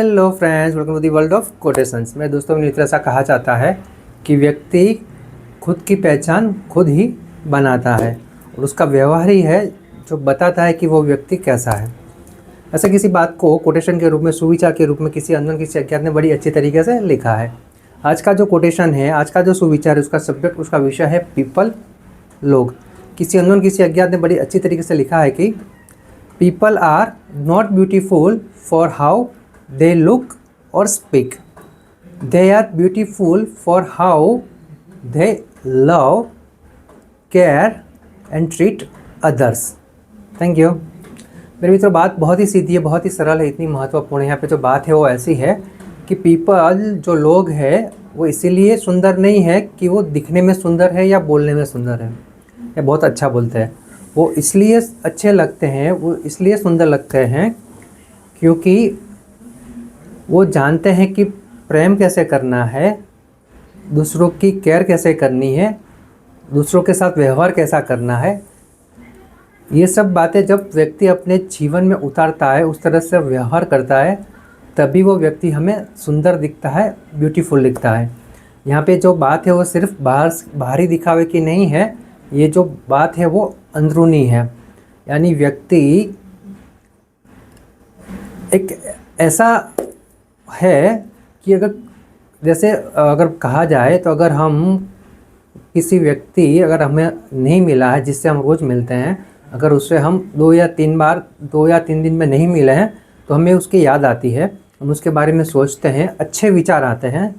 Hello friends, welcome to the world of quotations. मेरे दोस्तों, में ऐसा कहा जाता है कि व्यक्ति खुद की पहचान खुद ही बनाता है और उसका व्यवहार ही है जो बताता है कि वो व्यक्ति कैसा है। ऐसे किसी बात को कोटेशन के रूप में, सुविचार के रूप में किसी अनजान किसी अज्ञात ने बड़ी अच्छी तरीके से लिखा है। आज का जो कोटेशन है, आज का जो सुविचार है, उसका सब्जेक्ट, उसका विषय है पीपल, लोग। किसी अनजान किसी अज्ञात ने बड़ी अच्छी तरीके से लिखा है कि people are not beautiful for how they look or speak. They are beautiful for how they love, care and treat others. Thank you. मेरे मित्रों, बात बहुत ही सीधी है, बहुत ही सरल है, इतनी महत्वपूर्ण है। यहाँ पे जो बात है वो ऐसी है कि पीपल, जो लोग हैं, वो इसीलिए सुंदर नहीं है कि वो दिखने में सुंदर है या बोलने में सुंदर है या बहुत अच्छा बोलते हैं। वो इसलिए अच्छे लगते हैं, वो इसलिए सुंदर लगते हैं क्योंकि वो जानते हैं कि प्रेम कैसे करना है, दूसरों की केयर कैसे करनी है, दूसरों के साथ व्यवहार कैसा करना है। ये सब बातें जब व्यक्ति अपने जीवन में उतारता है, उस तरह से व्यवहार करता है, तभी वो व्यक्ति हमें सुंदर दिखता है, ब्यूटीफुल दिखता है। यहाँ पे जो बात है वो सिर्फ बाहरी दिखावे की नहीं है, ये जो बात है वो अंदरूनी है। यानी व्यक्ति एक ऐसा है कि अगर कहा जाए तो अगर हम किसी व्यक्ति, अगर हमें नहीं मिला है जिससे हम रोज़ मिलते हैं, अगर उससे हम 2 या 3 दिन में नहीं मिले हैं तो हमें उसकी याद आती है, हम उसके बारे में सोचते हैं, अच्छे विचार आते हैं,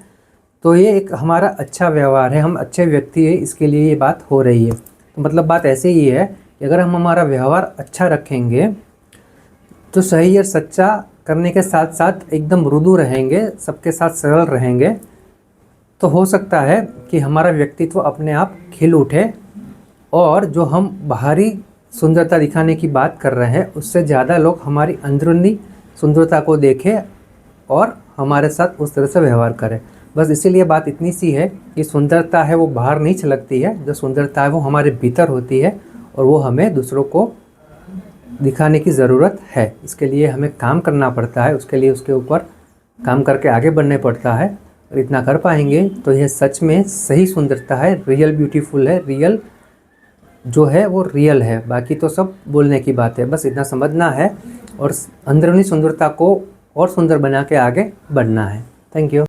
तो ये एक हमारा अच्छा व्यवहार है, हम अच्छे व्यक्ति हैं, इसके लिए ये बात हो रही है। तो मतलब बात ऐसे ही है कि अगर हम हमारा व्यवहार अच्छा रखेंगे तो सही और सच्चा करने के साथ साथ एकदम मृदु रहेंगे, सबके साथ सरल रहेंगे, तो हो सकता है कि हमारा व्यक्तित्व अपने आप खिल उठे और जो हम बाहरी सुंदरता दिखाने की बात कर रहे हैं उससे ज़्यादा लोग हमारी अंदरूनी सुंदरता को देखें और हमारे साथ उस तरह से व्यवहार करें। बस इसीलिए बात इतनी सी है कि सुंदरता है वो बाहर नहीं छलकती है, जो सुंदरता है वो हमारे भीतर होती है और वो हमें दूसरों को दिखाने की ज़रूरत है। इसके लिए हमें काम करना पड़ता है, उसके लिए उसके ऊपर काम करके आगे बढ़ने पड़ता है। और इतना कर पाएंगे तो यह सच में सही सुंदरता है, रियल ब्यूटीफुल है, रियल जो है वो रियल है। बाकी तो सब बोलने की बात है, बस इतना समझना है और अंदरूनी सुंदरता को और सुंदर बना के आगे बढ़ना है। Thank you.